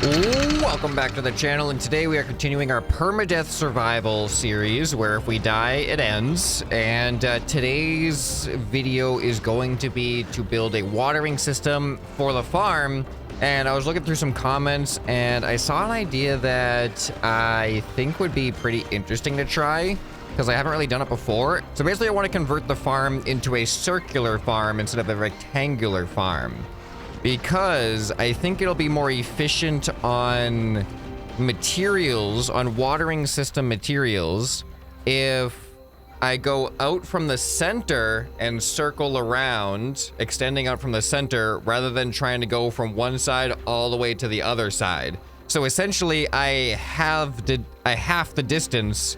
Welcome back to the channel, and today we are continuing our permadeath survival series where if we die it ends. And today's video is going to be to build a watering system for the farm. And I was looking through some comments and I saw an idea that I think would be pretty interesting to try, because I haven't really done it before. So basically I want to convert the farm into a circular farm instead of a rectangular farm, because I think it'll be more efficient on materials, on watering system materials, if I go out from the center and circle around, extending out from the center, rather than trying to go from one side all the way to the other side. So essentially I have half the distance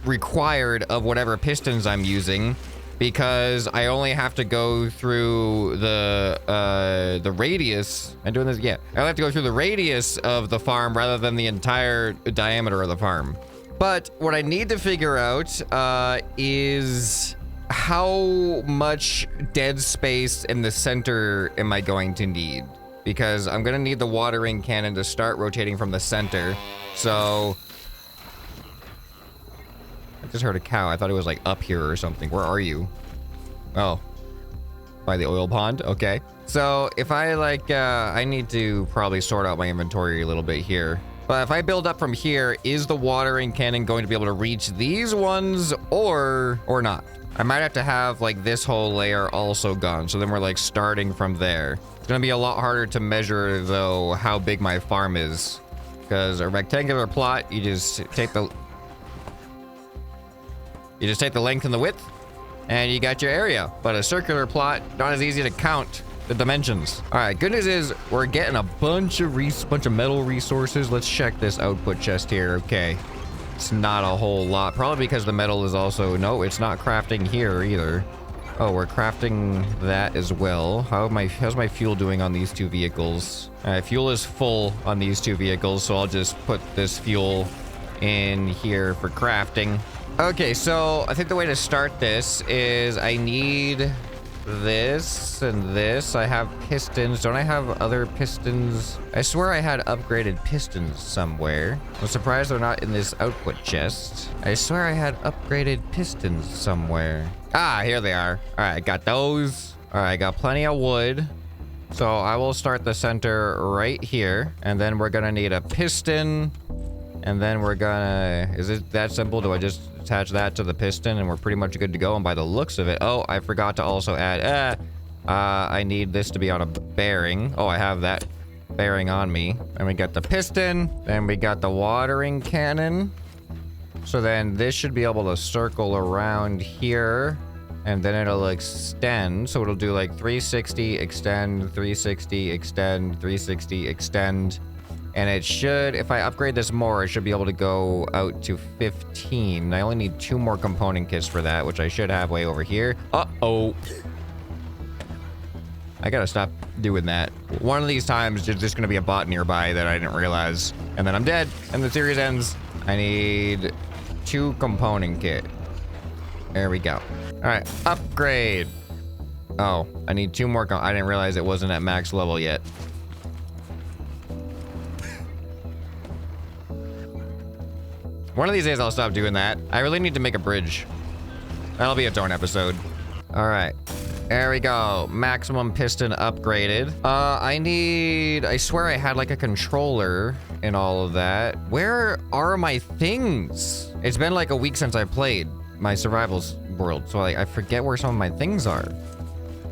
required of whatever pistons I'm using, because I only have to go through the radius. I'm doing this, yeah. I have to go through the radius of the farm rather than the entire diameter of the farm. But what I need to figure out is how much dead space in the center am I going to need? Because I'm gonna need the watering cannon to start rotating from the center. So I just heard a cow. I thought it was like up here or something. Where are you? Oh, by the oil pond. Okay. So if I I need to probably sort out my inventory a little bit here. But if I build up from here, is the watering cannon going to be able to reach these ones or not? I might have to have like this whole layer also gone. So then we're like starting from there. It's gonna be a lot harder to measure though how big my farm is, because a rectangular plot, you just take the length and the width, and you got your area. But a circular plot, not as easy to count the dimensions. All right, good news is we're getting a bunch of metal resources. Let's check this output chest here. Okay, it's not a whole lot, probably because the metal is also, no, it's not crafting here either. Oh, we're crafting that as well. How's my fuel doing on these two vehicles? Fuel is full on these two vehicles, so I'll just put this fuel in here for crafting. Okay, so I think the way to start this is I need this and this. I have pistons. Don't I have other pistons? I swear I had upgraded pistons somewhere. I'm surprised they're not in this output chest. I swear I had upgraded pistons somewhere. Ah, here they are. All right, got those. All right, got plenty of wood. So I will start the center right here. And then we're gonna need a piston. And then we're gonna, is it that simple? Do I just attach that to the piston and we're pretty much good to go? And by the looks of it, oh, I forgot to also add, I need this to be on a bearing. Oh, I have that bearing on me. And we got the piston, then we got the watering cannon. So then this should be able to circle around here, and then it'll extend. So it'll do like 360, extend, 360, extend, 360, extend. And it should, if I upgrade this more, it should be able to go out to 15. I only need 2 more component kits for that, which I should have way over here. Uh-oh. I gotta stop doing that. One of these times, there's just gonna be a bot nearby that I didn't realize. And then I'm dead, and the series ends. I need 2 component kit. There we go. All right, upgrade. Oh, I need 2 more. I didn't realize it wasn't at max level yet. One of these days I'll stop doing that. I really need to make a bridge. That'll be its own episode. All right, there we go. Maximum piston upgraded. I swear I had like a controller in all of that. Where are my things? It's been like a week since I played my survivals world, so I forget where some of my things are.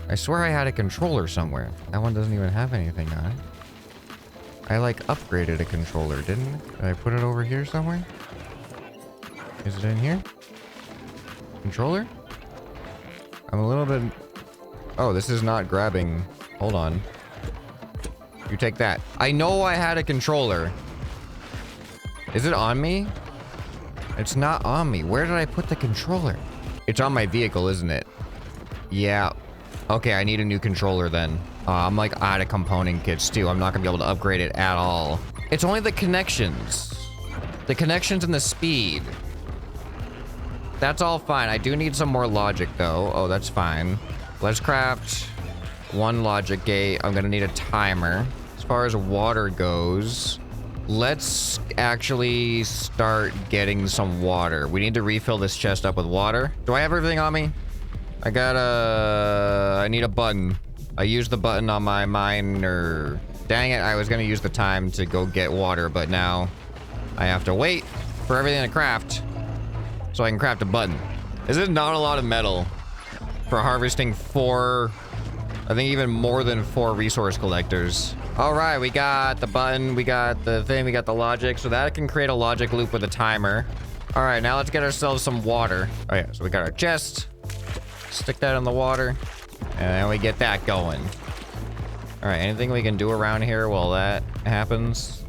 I swear I had a controller somewhere. That one doesn't even have anything on it. I like upgraded a controller, didn't I? Did I put it over here somewhere? Is it in here? Controller? I'm a little bit... Oh, this is not grabbing. Hold on. You take that. I know I had a controller. Is it on me? It's not on me. Where did I put the controller? It's on my vehicle, isn't it? Yeah. Okay, I need a new controller then. I'm like out of component kits too. I'm not gonna be able to upgrade it at all. It's only the connections. The connections and the speed. That's all fine. I do need some more logic though. Oh, that's fine. Let's craft 1 logic gate. I'm gonna need a timer. So far as water goes, let's actually start getting some water. We need to refill this chest up with water. Do I have everything on me? I need a button. I used the button on my miner. Dang it, I was gonna use the time to go get water, but now I have to wait for everything to craft so I can craft a button. This is not a lot of metal for harvesting 4, I think even more than 4 resource collectors. All right, we got the button, we got the thing, we got the logic, so that can create a logic loop with a timer. All right, now let's get ourselves some water. Oh yeah, so we got our chest. Stick that in the water, and then we get that going. All right, anything we can do around here while that happens?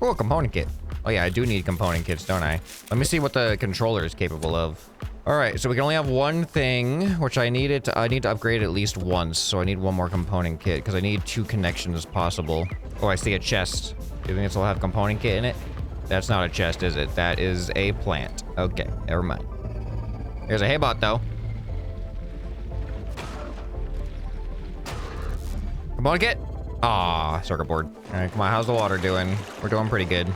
Oh, a component kit. Oh yeah, I do need component kits, don't I? Let me see what the controller is capable of. All right, so we can only have one thing, which I need to upgrade at least once. So I need one more component kit because I need 2 connections possible. Oh, I see a chest. Do you think this will have component kit in it? That's not a chest, is it? That is a plant. Okay, never mind. Here's a hay bot, though. Component kit. Ah, circuit board. All right, come on. How's the water doing? We're doing pretty good.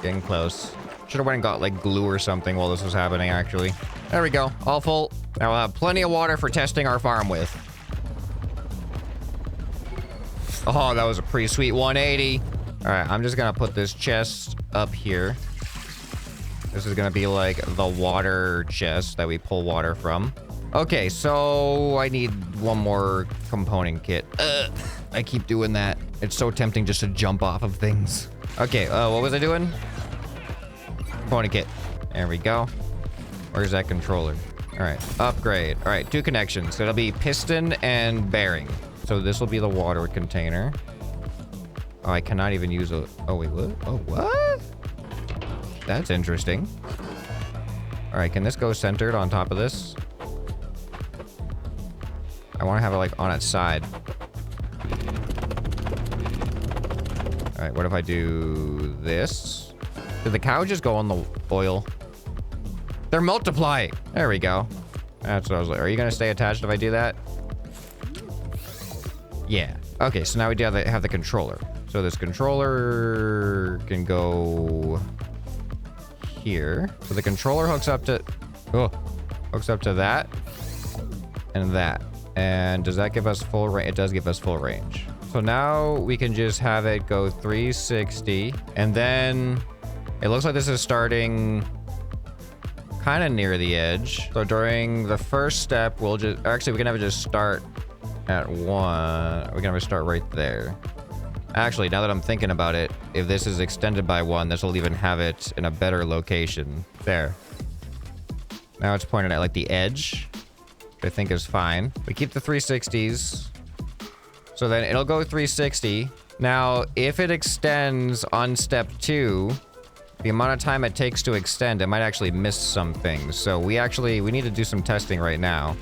Getting close. Should have went and got like glue or something while this was happening, actually. There we go. All full. Now we'll have plenty of water for testing our farm with. Oh, that was a pretty sweet 180. All right, I'm just gonna put this chest up here. This is gonna be like the water chest that we pull water from. Okay, so I need one more component kit. I keep doing that. It's so tempting just to jump off of things. Okay, what was I doing? Component kit. There we go. Where's that controller? All right, upgrade. All right, 2 connections. So it'll be piston and bearing. So this will be the water container. Oh, I cannot even use a... Oh, wait, what? Oh, what? That's interesting. All right, can this go centered on top of this? I want to have it like on its side. All right, what if I do this? Did the cow just go on the oil? They're multiplying. There we go. That's what I was like. Are you going to stay attached if I do that? Yeah. Okay, so now we do have the controller. So this controller can go here. So the controller hooks up to... Oh, hooks up to that and that. And does that give us full range? It does give us full range. So now we can just have it go 360. And then it looks like this is starting kind of near the edge. So during the first step, we'll just... Actually, we can have it just start at 1. We can have it start right there. Actually, now that I'm thinking about it, if this is extended by 1, this will even have it in a better location. There. Now it's pointed at like the edge, which I think is fine. We keep the 360s. So then it'll go 360. Now, if it extends on step 2, the amount of time it takes to extend, it might actually miss some things. So we need to do some testing right now.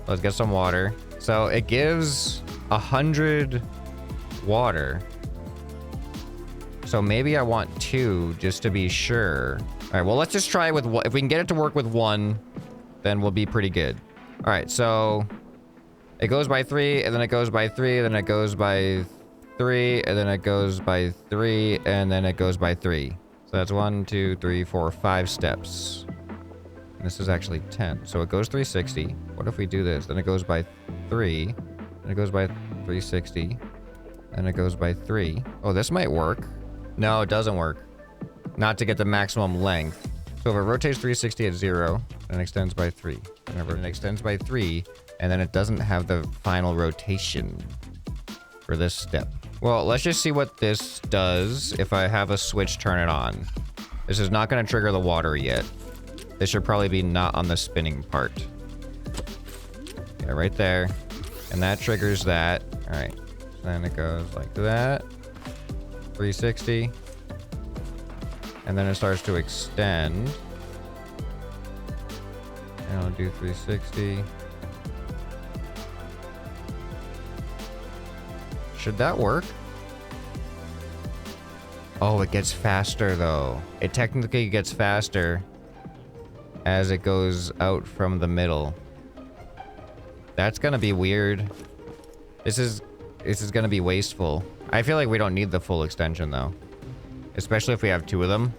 Let's get some water. So it gives 100 water. So maybe I want 2 just to be sure. All right, well, let's just try with one. If we can get it to work with 1, then we'll be pretty good. All right, so it goes by 3, and then it goes by 3, then it goes by 3, and then it goes by 3, and then it goes by 3. So that's 1, 2, 3, 4, 5 steps. And this is actually 10. So it goes 360. What if we do this? Then it goes by 3, and it goes by 360, and it goes by 3. Oh, this might work. No, it doesn't work. Not to get the maximum length. So if it rotates 360 at 0, then it extends by 3. Whenever it extends by 3, and then it doesn't have the final rotation for this step. Well, let's just see what this does if I have a switch turn it on. This is not going to trigger the water yet. This should probably be not on the spinning part. Yeah, right there. And that triggers that. All right. Then it goes like that. 360. And then it starts to extend. And I'll do 360. Should that work? Oh, it gets faster though. It technically gets faster as it goes out from the middle. That's gonna be weird. This is this is gonna be wasteful. I feel like we don't need the full extension though, especially if we have 2 of them.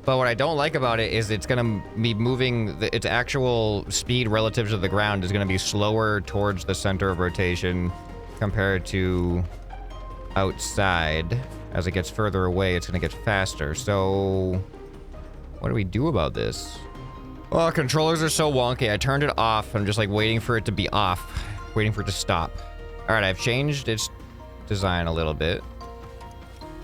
But what I don't like about it is it's gonna be moving, its actual speed relative to the ground is gonna be slower towards the center of rotation compared to outside. As it gets further away, it's gonna get faster. So what do we do about this? Oh, controllers are so wonky. I turned it off. I'm just like waiting for it to be off, waiting for it to stop. All right, I've changed its design a little bit.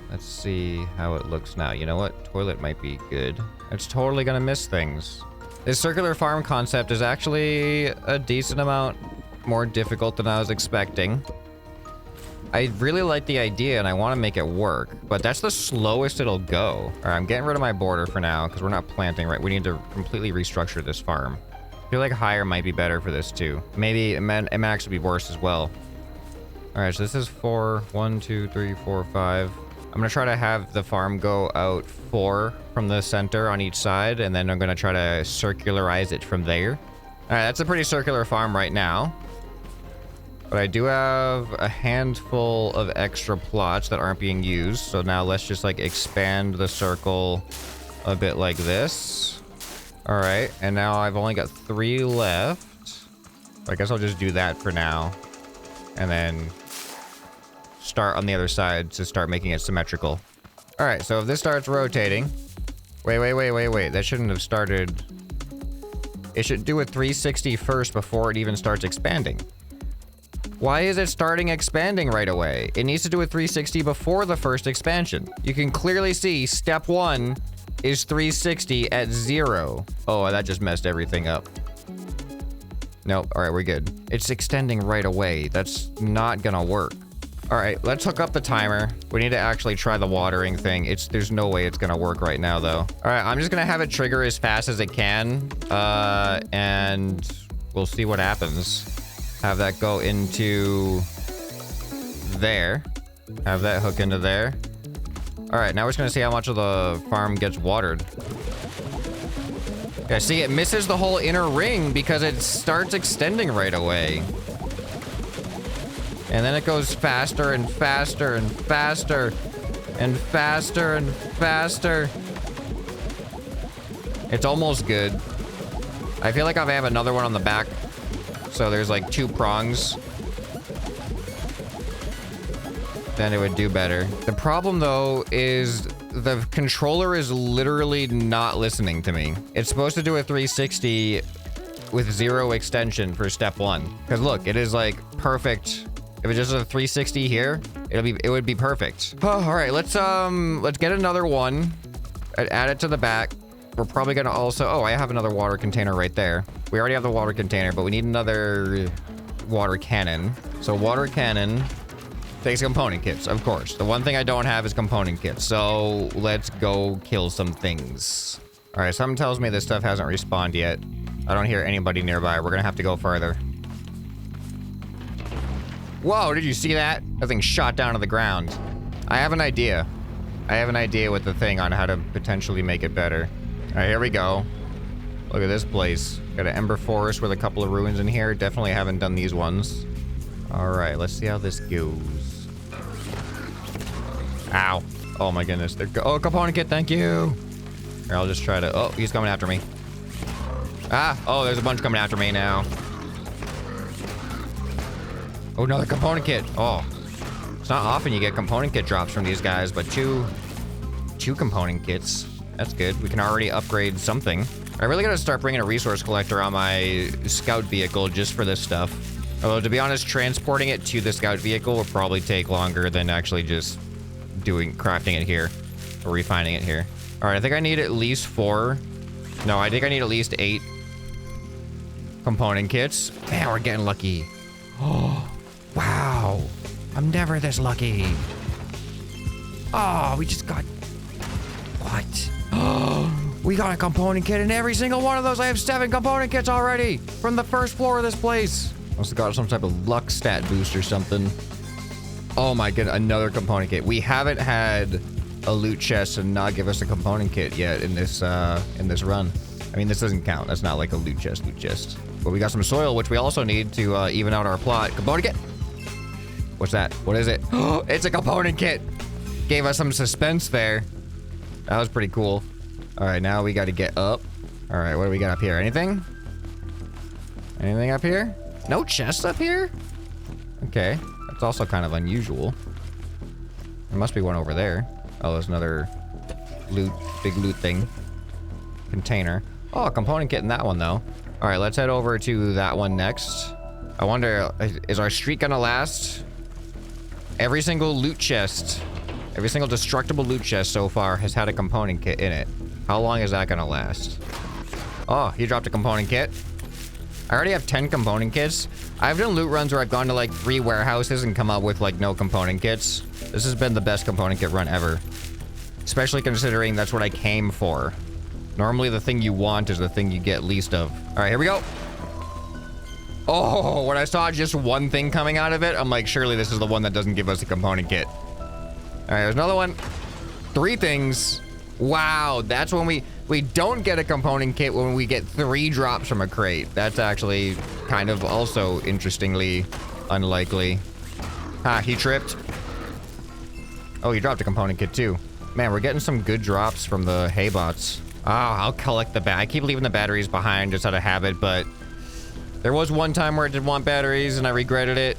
Let's see how it looks now. You know what? Toilet might be good. It's totally gonna miss things. This circular farm concept is actually a decent amount more difficult than I was expecting. I really like the idea and I want to make it work, but that's the slowest it'll go. All right, I'm getting rid of my border for now because we're not planting right. We need to completely restructure this farm. I feel like higher might be better for this too. Maybe it might actually be worse as well. All right, so this is 4, 1, 2, 3, 4, 5. I'm gonna try to have the farm go out 4 from the center on each side, and then I'm gonna try to circularize it from there. All right, that's a pretty circular farm right now. But I do have a handful of extra plots that aren't being used. So now let's just like expand the circle a bit like this. All right, and now I've only got 3 left. I guess I'll just do that for now. And then start on the other side to start making it symmetrical. All right, so if this starts rotating, wait. That shouldn't have started. It should do a 360 first before it even starts expanding. Why is it starting expanding right away? It needs to do a 360 before the first expansion. You can clearly see step 1 is 360 at 0. Oh, that just messed everything up. Nope, all right, we're good. It's extending right away. That's not gonna work. All right, let's hook up the timer. We need to actually try the watering thing. There's no way it's gonna work right now though. All right, I'm just gonna have it trigger as fast as it can, and we'll see what happens. Have that go into there. Have that hook into there. All right, now we're just gonna see how much of the farm gets watered. Yeah, see, it misses the whole inner ring because it starts extending right away. And then it goes faster and faster and faster and faster and faster. It's almost good. I feel like I have another one on the back. So there's like 2 prongs. Then it would do better. The problem though is the controller is literally not listening to me. It's supposed to do a 360 with 0 extension for step 1. Because look, it is like perfect. If it's just a 360 here, it would be perfect. Oh, all right, let's get another one. Add it to the back. We're probably gonna also, oh, I have another water container right there. We already have the water container, but we need another water cannon. So water cannon takes component kits, of course. The one thing I don't have is component kits. So let's go kill some things. All right, something tells me this stuff hasn't respawned yet. I don't hear anybody nearby. We're gonna have to go farther. Whoa, did you see that? That thing shot down to the ground. I have an idea. I have an idea with the thing on how to potentially make it better. All right, here we go. Look at this place. Got an ember forest with a couple of ruins in here. Definitely haven't done these ones. All right, let's see how this goes. Ow. Oh my goodness. Oh, component kit, thank you. Here, I'll just try to, oh, he's coming after me. Ah, oh, there's a bunch coming after me now. Oh, another component kit. Oh, it's not often you get component kit drops from these guys, but two component kits. That's good. We can already upgrade something. I really gotta start bringing a resource collector on my scout vehicle just for this stuff. Although, to be honest, transporting it to the scout vehicle will probably take longer than actually just crafting it here or refining it here. All right, I think I need at least 4. No, I think I need at least 8 component kits. Man, we're getting lucky. Oh, wow. I'm never this lucky. Oh, we just got... What? Oh, we got a component kit in every single one of those. I have 7 component kits already from the first floor of this place. Must have got some type of luck stat boost or something. Oh my goodness, another component kit. We haven't had a loot chest and not give us a component kit yet in this run. I mean, this doesn't count. That's not like a loot chest. But we got some soil, which we also need to even out our plot. Component kit. What's that? What is it? It's a component kit. Gave us some suspense there. That was pretty cool. All right, now we got to get up. All right, what do we got up here? Anything? Anything up here? No chests up here? Okay, that's also kind of unusual. There must be one over there. Oh, there's another loot, big loot thing. Container. Oh, a component kit in that one, though. All right, let's head over to that one next. I wonder, is our streak gonna last? Every single loot chest, every single destructible loot chest so far has had a component kit in it. How long is that gonna last? Oh, he dropped a component kit. I already have 10 component kits. I've done loot runs where I've gone to like 3 warehouses and come up with like no component kits. This has been the best component kit run ever. Especially considering that's what I came for. Normally the thing you want is the thing you get least of. All right, here we go. Oh, when I saw just one thing coming out of it, I'm like, surely this is the one that doesn't give us a component kit. All right, there's another one. 3 things. Wow, that's when we don't get a component kit when we get 3 drops from a crate. That's actually kind of also interestingly unlikely. Ha, he tripped. Oh, he dropped a component kit too. Man, we're getting some good drops from the hay bots. Oh, I'll collect the I keep leaving the batteries behind just out of habit, but there was one time where I did want batteries and I regretted it,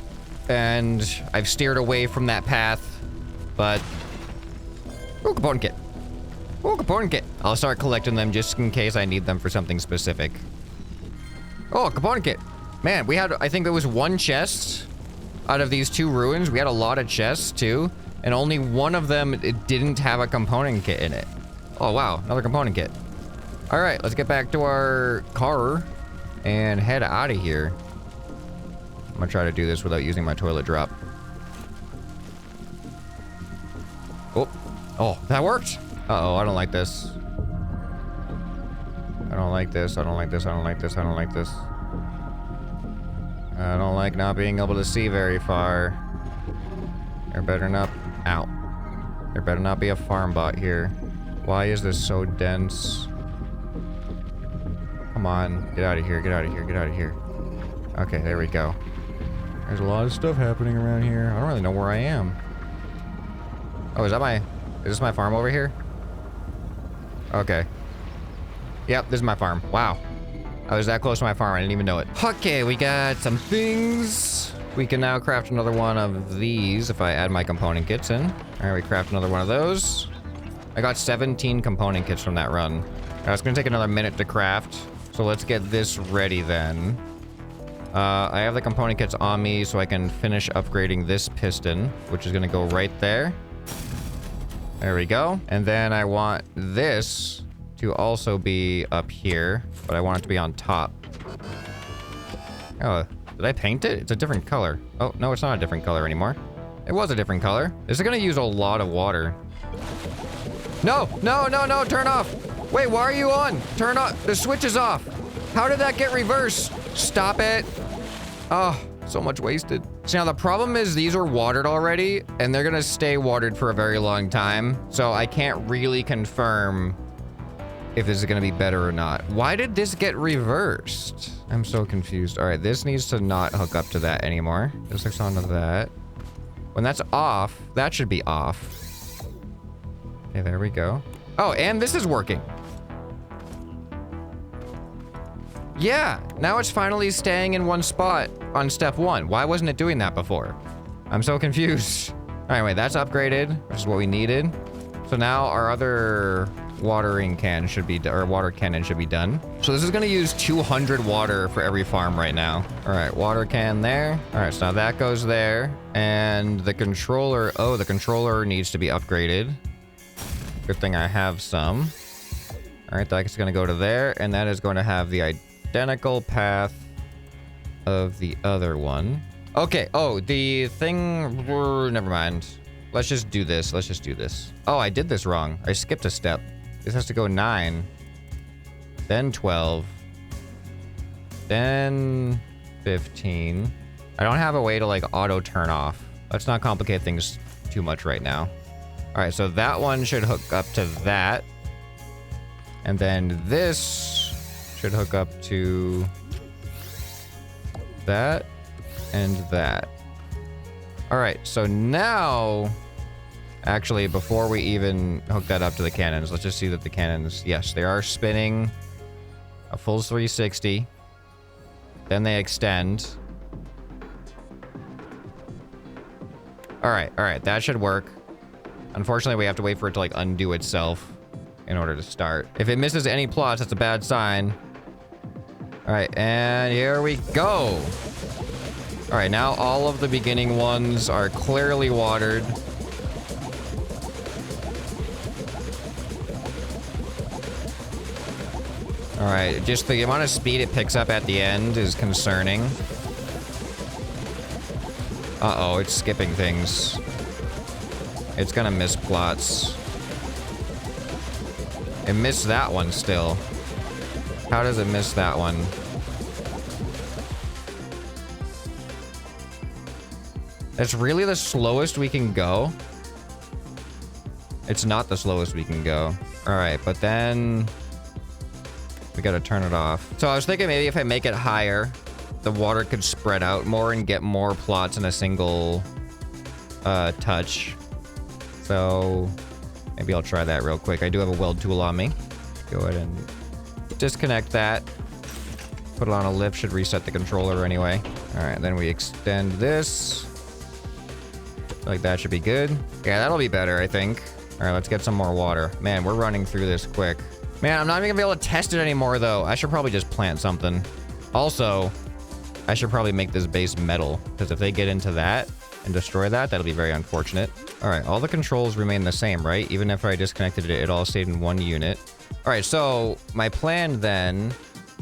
and I've steered away from that path, but... Oh, component kit. Oh, component kit. I'll start collecting them just in case I need them for something specific. Oh, component kit. Man, we had, I think there was 1 chest out of these 2 ruins. We had a lot of chests too, and only one of them, it didn't have a component kit in it. Oh, wow, another component kit. All right, let's get back to our car and head out of here. I'm gonna try to do this without using my toilet drop. Oh, that worked. Uh-oh, I don't like this. I don't like this, I don't like this, I don't like this, I don't like this. I don't like not being able to see very far. There better not... Ow. There better not be a farm bot here. Why is this so dense? Come on, get out of here, get out of here, get out of here. Okay, there we go. There's a lot of stuff happening around here. I don't really know where I am. Oh, is this my farm over here? Okay. Yep, this is my farm. Wow. I was that close to my farm, I didn't even know it. Okay, we got some things. We can now craft another one of these if I add my component kits in. All right, we craft another one of those. I got 17 component kits from that run. It's gonna take another minute to craft. So let's get this ready then. I have the component kits on me so I can finish upgrading this piston, which is gonna go right there. There we go. And then I want this to also be up here, but I want it to be on top. Oh, did I paint it? It's a different color. Oh, no, it's not a different color anymore. It was a different color. This is gonna use a lot of water. No, no, no, no, turn off. Wait, why are you on? Turn off. The switch is off. How did that get reversed? Stop it. Oh, so much wasted. So now the problem is these are watered already, and they're gonna stay watered for a very long time. So I can't really confirm if this is gonna be better or not. Why did this get reversed? I'm so confused. All right, this needs to not hook up to that anymore. This hooks onto that. When that's off, that should be off. Okay, there we go. Oh, and this is working. Yeah, now it's finally staying in one spot on step 1. Why wasn't it doing that before? I'm so confused. Anyway, that's upgraded, which is what we needed. So now our other watering can should be, or water cannon should be done. So this is gonna use 200 water for every farm right now. All right, water can there. All right, so now that goes there. And the controller, oh, the controller needs to be upgraded. Good thing I have some. All right, that's gonna go to there, and that is going to have the identical path of the other one. Okay, oh, the thing, never mind. Let's just do this, let's just do this. Oh, I did this wrong. I skipped a step. This has to go 9, then 12, then 15. I don't have a way to like auto turn off. Let's not complicate things too much right now. All right, so that one should hook up to that. And then this should hook up to that and that. All right, so now, actually, before we even hook that up to the cannons, let's just see that the cannons, yes, they are spinning a full 360. Then they extend. All right, that should work. Unfortunately, we have to wait for it to like undo itself in order to start. If it misses any plots, that's a bad sign. All right, and here we go. All right, now all of the beginning ones are clearly watered. All right, just the amount of speed it picks up at the end is concerning. Uh-oh, it's skipping things. It's gonna miss plots. It missed that one still. How does it miss that one? That's really the slowest we can go. It's not the slowest we can go. All right, but then we gotta turn it off. So I was thinking maybe if I make it higher, the water could spread out more and get more plots in a single touch. So maybe I'll try that real quick. I do have a weld tool on me. Go ahead and disconnect that. Put it on a lift, should reset the controller anyway. All right, then we extend this. Like that should be good. Yeah, that'll be better, I think. All right, let's get some more water. Man, we're running through this quick. Man, I'm not even gonna be able to test it anymore though. I should probably just plant something. Also, I should probably make this base metal, because if they get into that and destroy that, that'll be very unfortunate. All right, all the controls remain the same, right? Even if I disconnected it, it all stayed in one unit. All right, so my plan then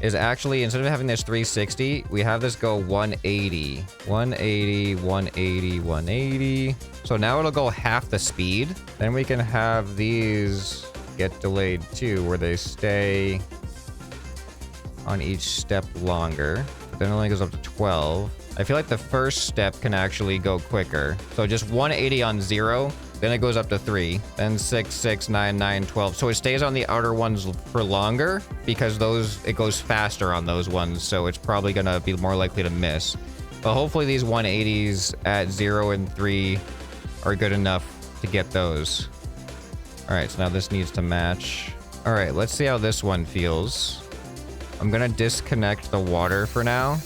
is actually, instead of having this 360, we have this go 180. 180, 180, 180. So now it'll go half the speed. Then we can have these get delayed too, where they stay on each step longer. But then it only goes up to 12. I feel like the first step can actually go quicker. So just 180 on 0, then it goes up to 3, then 6, 6, 9, 9, 12. So it stays on the outer ones for longer because it goes faster on those ones. So it's probably gonna be more likely to miss. But hopefully these 180s at 0 and 3 are good enough to get those. All right, so now this needs to match. All right, let's see how this one feels. I'm gonna disconnect the water for now.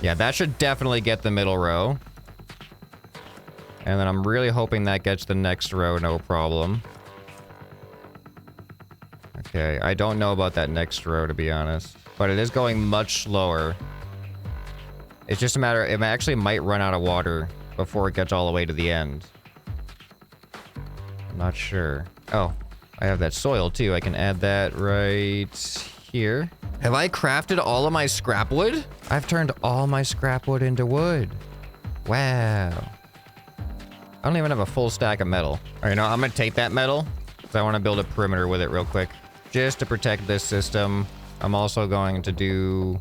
Yeah, that should definitely get the middle row. And then I'm really hoping that gets the next row, no problem. Okay, I don't know about that next row, to be honest. But it is going much slower. It's just a matter, it actually might run out of water before it gets all the way to the end. I'm not sure. Oh, I have that soil too. I can add that right here. Have I crafted all of my scrap wood? I've turned all my scrap wood into wood. Wow. I don't even have a full stack of metal. All right, now I'm gonna take that metal because I want to build a perimeter with it real quick. Just to protect this system. I'm also going to do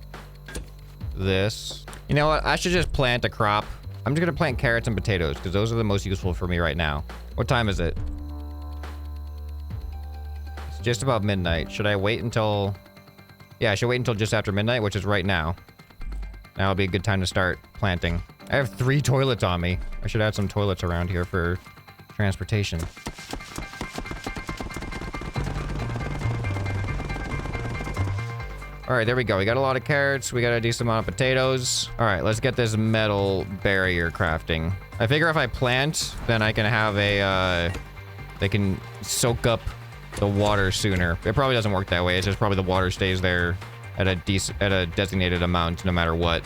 this. You know what? I should just plant a crop. I'm just gonna plant carrots and potatoes because those are the most useful for me right now. What time is it? It's just about midnight. Should I wait until... Yeah, I should wait until just after midnight, which is right now. Now would be a good time to start planting. I have 3 toilets on me. I should add some toilets around here for transportation. All right, there we go. We got a lot of carrots. We got a decent amount of potatoes. All right, let's get this metal barrier crafting. I figure if I plant, then I can have a, they can soak up the water sooner. It probably doesn't work that way. It's just probably the water stays there at a designated amount no matter what.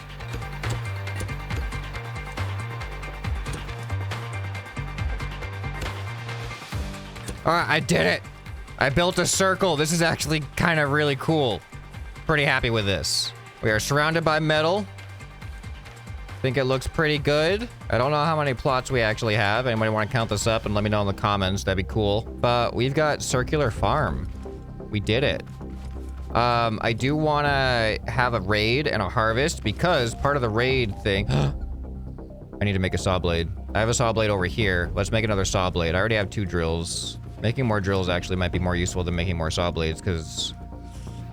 All right, I did it. I built a circle. This is actually kind of really cool. Pretty happy with this. We are surrounded by metal. Think it looks pretty good. I don't know how many plots we actually have. Anybody want to count this up and let me know in the comments? That'd be cool. But we've got circular farm. We did it. I do want to have a raid and a harvest because part of the raid thing... I need to make a saw blade. I have a saw blade over here. Let's make another saw blade. I already have 2 drills. Making more drills actually might be more useful than making more saw blades because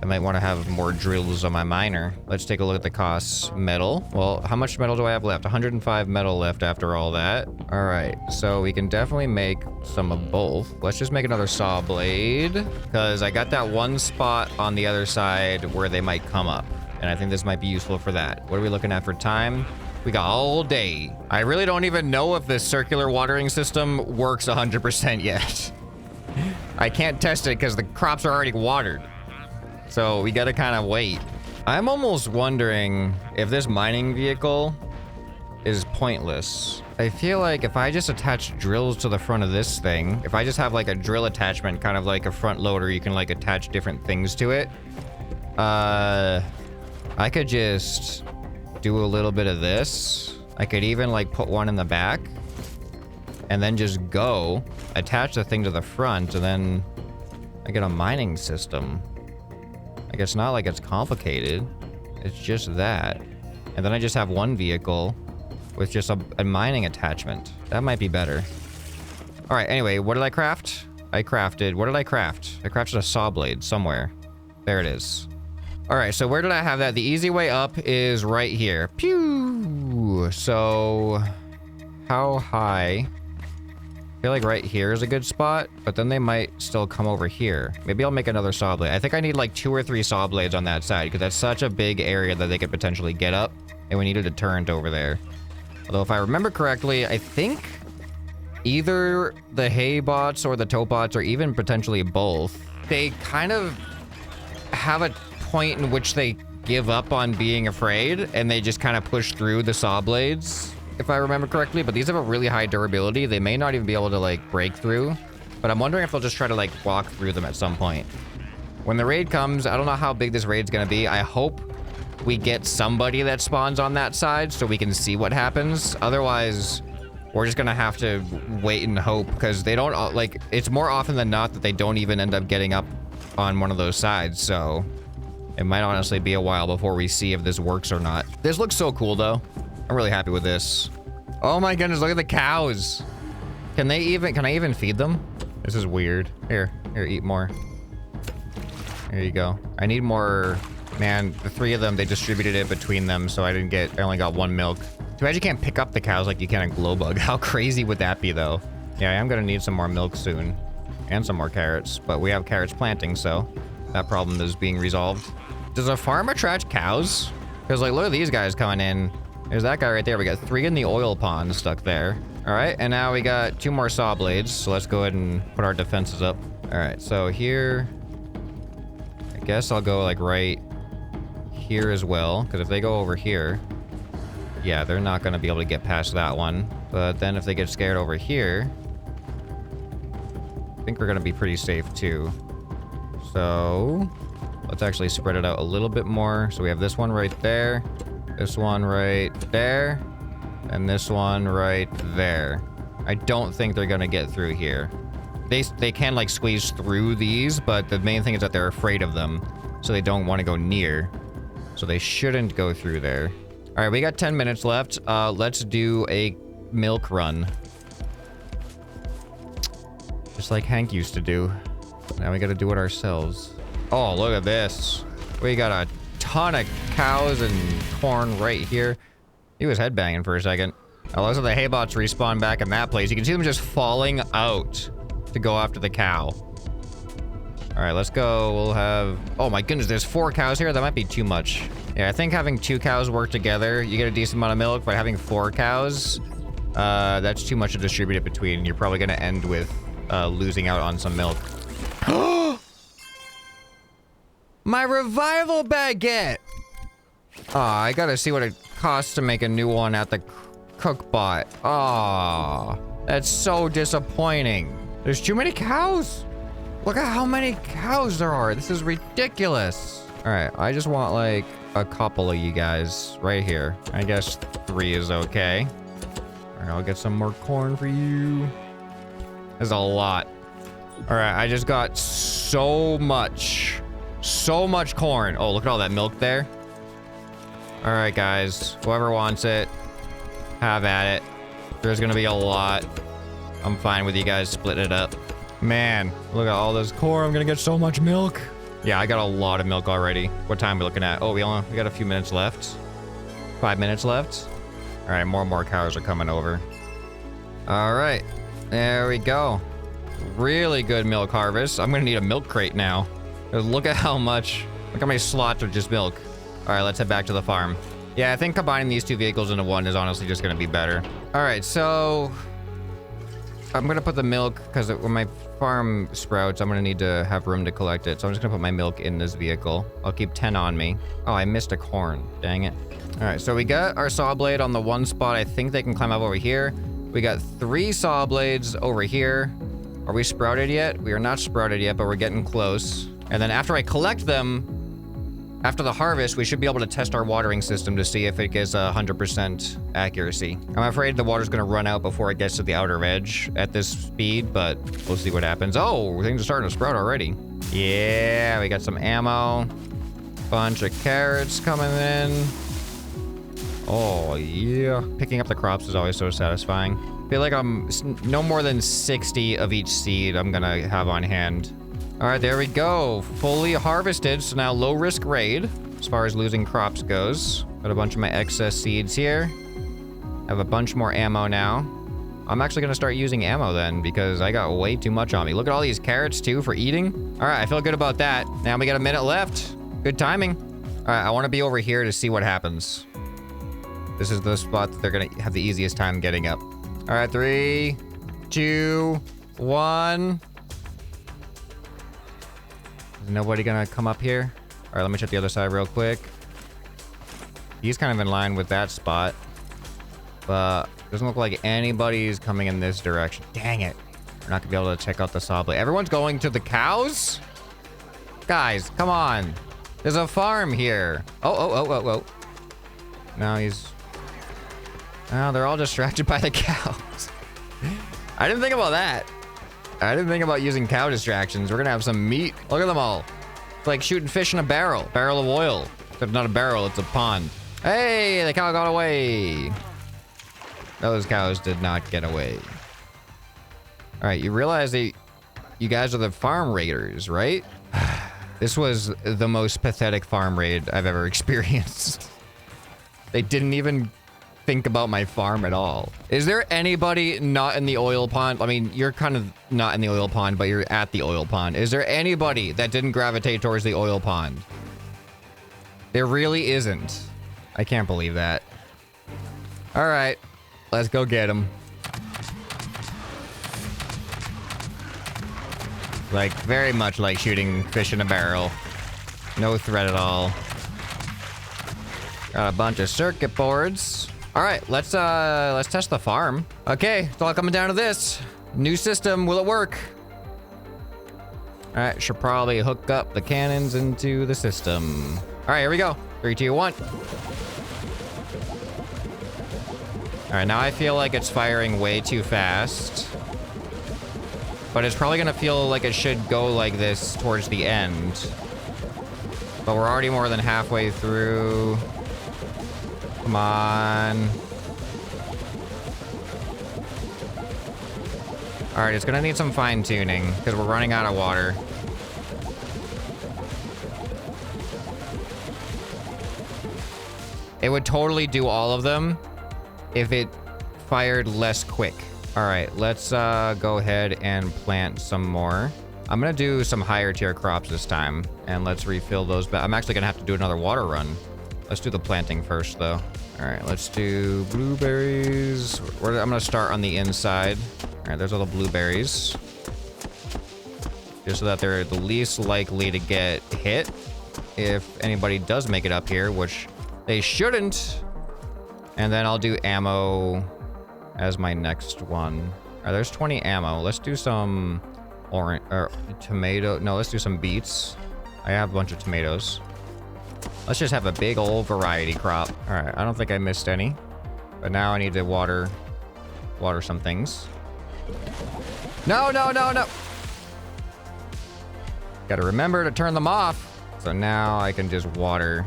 I might want to have more drills on my miner. Let's take a look at the costs. Metal. Well, how much metal do I have left? 105 metal left after all that. All right, so we can definitely make some of both. Let's just make another saw blade because I got that one spot on the other side where they might come up. And I think this might be useful for that. What are we looking at for time? We got all day. I really don't even know if this circular watering system works 100% yet. I can't test it because the crops are already watered. So we gotta kind of wait. I'm almost wondering if this mining vehicle is pointless. I feel like if I just attach drills to the front of this thing, if I just have like a drill attachment, kind of like a front loader, you can like attach different things to it. I could just do a little bit of this. I could even like put one in the back and then just go attach the thing to the front and then I get a mining system. Like, it's not like it's complicated. It's just that. And then I just have one vehicle with just a mining attachment. That might be better. All right, anyway, what did I craft? What did I craft? I crafted a saw blade somewhere. There it is. All right, so where did I have that? The easy way up is right here. Pew! So, how high? I feel like right here is a good spot, but then they might still come over here. Maybe I'll make another saw blade. I think I need like 2 or 3 saw blades on that side because that's such a big area that they could potentially get up, and we need a deterrent over there. Although if I remember correctly, I think either the hay bots or the tote bots or even potentially both, they kind of have a point in which they give up on being afraid and they just kind of push through the saw blades. If I remember correctly, but these have a really high durability. They may not even be able to like break through, but I'm wondering if they'll just try to like walk through them at some point. When the raid comes, I don't know how big this raid's gonna be. I hope we get somebody that spawns on that side so we can see what happens. Otherwise, we're just gonna have to wait and hope because they don't like, it's more often than not that they don't even end up getting up on one of those sides. So it might honestly be a while before we see if this works or not. This looks so cool though. I'm really happy with this. Oh my goodness, look at the cows. Can I even feed them? This is weird. Here, eat more. There you go. I need more. Man, the 3 of them, they distributed it between them, so I only got 1 milk. Too bad you can't pick up the cows like you can in Glowbug. How crazy would that be though? Yeah, I am gonna need some more milk soon. And some more carrots, but we have carrots planting, so that problem is being resolved. Does a farm attract cows? Because like, look at these guys coming in. There's that guy right there. We got 3 in the oil pond stuck there. All right, and now we got 2 more saw blades. So let's go ahead and put our defenses up. All right, so here, I guess I'll go like right here as well. Because if they go over here, yeah, they're not going to be able to get past that one. But then if they get scared over here, I think we're going to be pretty safe too. So let's actually spread it out a little bit more. So we have this one right there. This one right there, and this one right there. I don't think they're gonna get through here. They can like squeeze through these, but the main thing is that they're afraid of them, so they don't want to go near. So they shouldn't go through there. All right, we got 10 minutes left. Let's do a milk run. Just like Hank used to do. Now we gotta do it ourselves. Oh, look at this. We got a ton of cows and corn right here. He was headbanging for a second. Now looks like the hay bots respawn back in that place. You can see them just falling out to go after the cow. All right, let's go. We'll have, oh my goodness, there's 4 cows here. That might be too much. Yeah, I think having 2 cows work together, you get a decent amount of milk, but having 4 cows, that's too much to distribute it between. You're probably gonna end with losing out on some milk. My revival baguette! Aw, I gotta see what it costs to make a new one at the cookbot. Aw, that's so disappointing. There's too many cows. Look at how many cows there are. This is ridiculous. All right, I just want like a couple of you guys right here. I guess 3 is okay. All right, I'll get some more corn for you. There's a lot. All right, I just got so much corn. Oh, look at all that milk there. All right, guys, whoever wants it, have at it. There's gonna be a lot. I'm fine with you guys splitting it up. Man, look at all this corn. I'm gonna get so much milk. Yeah, I got a lot of milk already. What time are we looking at? Oh, we got a few minutes left. 5 minutes left. All right, more and more cows are coming over. All right, there we go. Really good milk harvest. I'm gonna need a milk crate now. Look at how many slots of just milk. All right, let's head back to the farm. Yeah, I think combining these two vehicles into one is honestly just gonna be better. All right, so I'm gonna put the milk, because when my farm sprouts, I'm gonna need to have room to collect it. So I'm just gonna put my milk in this vehicle. I'll keep 10 on me. Oh, I missed a corn. Dang it. All right, so we got our saw blade on the one spot. I think they can climb up over here. We got 3 saw blades over here. Are we sprouted yet? We are not sprouted yet, but we're getting close. And then after I collect them, after the harvest, we should be able to test our watering system to see if it gets 100% accuracy. I'm afraid the water's gonna run out before it gets to the outer edge at this speed, but we'll see what happens. Oh, things are starting to sprout already. Yeah, we got some ammo. Bunch of carrots coming in. Oh, yeah. Picking up the crops is always so satisfying. I feel like I'm no more than 60 of each seed I'm gonna have on hand. All right, there we go. Fully harvested, so now low risk raid as far as losing crops goes. Got a bunch of my excess seeds here. Have a bunch more ammo now. I'm actually gonna start using ammo then, because I got way too much on me. Look at all these carrots too for eating. All right, I feel good about that. Now we got a minute left. Good timing. All right, I wanna be over here to see what happens. This is the spot that they're gonna have the easiest time getting up. All right, 3, 2, 1. Is nobody gonna come up here? All right, let me check the other side real quick. He's kind of in line with that spot, but doesn't look like anybody's coming in this direction. Dang it. We're not gonna be able to check out the saw blade. Everyone's going to the cows? Guys, come on. There's a farm here. Oh. No, they're all distracted by the cows. I didn't think about that. I didn't think about using cow distractions. We're gonna have some meat. Look at them all. It's like shooting fish in a barrel. Barrel of oil. Except not a barrel, it's a pond. Hey, the cow got away. Those cows did not get away. All right, you realize that you guys are the farm raiders, right? This was the most pathetic farm raid I've ever experienced. They didn't even think about my farm at all. Is there anybody not in the oil pond? I mean, you're kind of not in the oil pond, but you're at the oil pond. Is there anybody that didn't gravitate towards the oil pond? There really isn't. I can't believe that. All right, let's go get him. Like, very much like shooting fish in a barrel. No threat at all. Got a bunch of circuit boards. All right, let's test the farm. Okay, it's all coming down to this. New system, will it work? All right, should probably hook up the cannons into the system. All right, here we go. 3, 2, 1. All right, now I feel like it's firing way too fast. But it's probably gonna feel like it should go like this towards the end. But we're already more than halfway through. Come on. All right, it's gonna need some fine tuning because we're running out of water. It would totally do all of them if it fired less quick. All right, let's go ahead and plant some more. I'm gonna do some higher tier crops this time, and let's refill those. I'm actually gonna have to do another water run. Let's do the planting first, though. All right, let's do blueberries. I'm gonna start on the inside. All right, there's all the blueberries. Just so that they're the least likely to get hit if anybody does make it up here, which they shouldn't. And then I'll do ammo as my next one. All right, there's 20 ammo. Let's do some orange or tomato. No, let's do some beets. I have a bunch of tomatoes. Let's just have a big old variety crop. All right, I don't think I missed any, but now I need to water some things. No. Gotta remember to turn them off. So now I can just water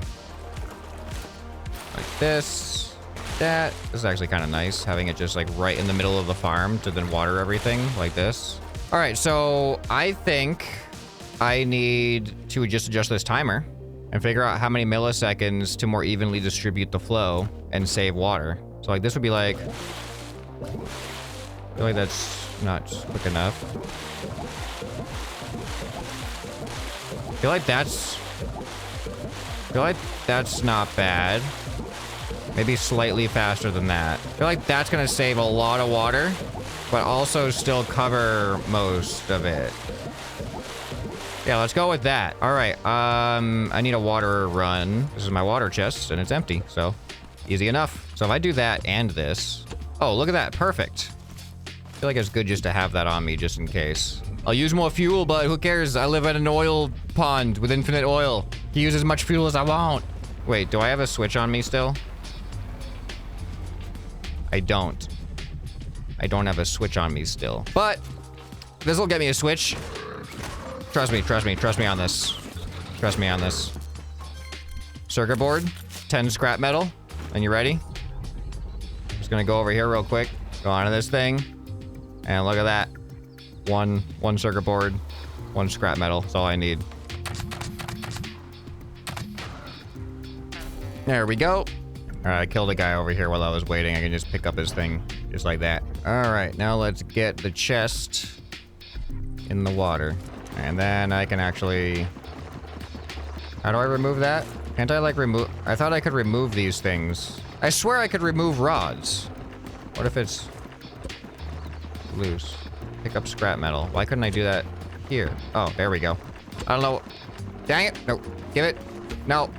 like this, that. This is actually kind of nice, having it just like right in the middle of the farm to then water everything like this. All right, so I think I need to just adjust this timer and figure out how many milliseconds to more evenly distribute the flow and save water. So like this would be like, I feel like that's not quick enough. I feel like that's not bad. Maybe slightly faster than that. I feel like that's gonna save a lot of water, but also still cover most of it. Yeah, let's go with that. All right, I need a water run. This is my water chest, and it's empty, so easy enough. So if I do that and this, oh, look at that, perfect. I feel like it's good just to have that on me just in case. I'll use more fuel, but who cares? I live at an oil pond with infinite oil. I can use as much fuel as I want. Wait, do I have a switch on me still? I don't. I don't have a switch on me still, but this will get me a switch. Trust me on this. Trust me on this. Circuit board, 10 scrap metal. And you ready? Just gonna go over here real quick. Go onto this thing. And look at that. One circuit board, 1 scrap metal. That's all I need. There we go. All right, I killed a guy over here while I was waiting. I can just pick up his thing just like that. All right, now let's get the chest in the water. And then I can actually... How do I remove that? Can't I like remove... I thought I could remove these things. I swear I could remove rods. What if it's loose? Pick up scrap metal. Why couldn't I do that here? Oh, there we go. I don't know. Dang it. No. Give it. No.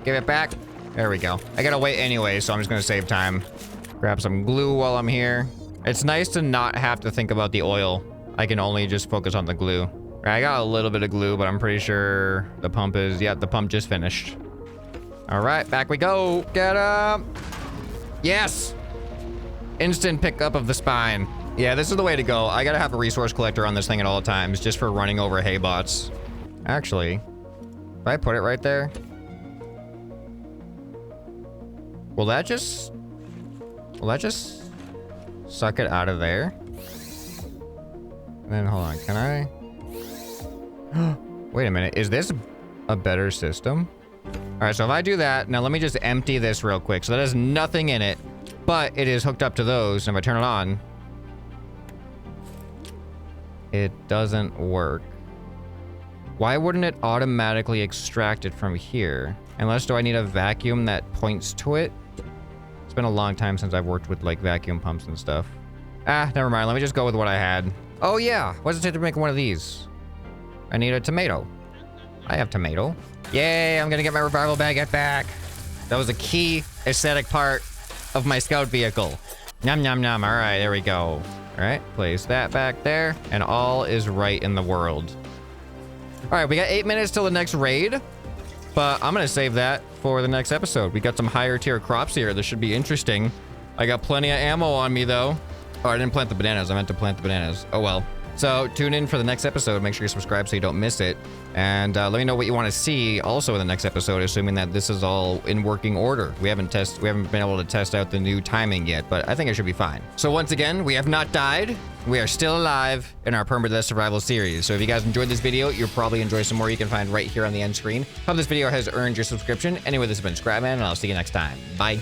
Give it back. There we go. I gotta wait anyway, so I'm just gonna save time. Grab some glue while I'm here. It's nice to not have to think about the oil. I can only just focus on the glue. I got a little bit of glue, but I'm pretty sure the pump is... Yeah, the pump just finished. All right, back we go. Get up. Yes. Instant pickup of the spine. Yeah, this is the way to go. I gotta have a resource collector on this thing at all times, just for running over hay bots. Actually, if I put it right there... Will that just suck it out of there? And then hold on, can I? Wait a minute, is this a better system? All right, so if I do that, now let me just empty this real quick. So that has nothing in it, but it is hooked up to those. And if I turn it on, it doesn't work. Why wouldn't it automatically extract it from here? Unless, do I need a vacuum that points to it? It's been a long time since I've worked with like vacuum pumps and stuff. Ah, never mind. Let me just go with what I had. Oh yeah, what does it take to make one of these? I need a tomato. I have tomato. Yay, I'm gonna get my revival baguette back. That was a key aesthetic part of my scout vehicle. Nom nom nom. All right, there we go. All right, place that back there, and all is right in the world. All right, we got 8 minutes till the next raid, but I'm gonna save that for the next episode. We got some higher tier crops here. This should be interesting. I got plenty of ammo on me though. Oh, I didn't plant the bananas. I meant to plant the bananas. Oh well. So tune in for the next episode. Make sure you subscribe so you don't miss it. And let me know what you want to see also in the next episode, assuming that this is all in working order. We haven't been able to test out the new timing yet, but I think it should be fine. So once again, we have not died. We are still alive in our Permadeath survival series. So if you guys enjoyed this video, you'll probably enjoy some more you can find right here on the end screen. Hope this video has earned your subscription. Anyway, this has been ScrapMan, and I'll see you next time. Bye.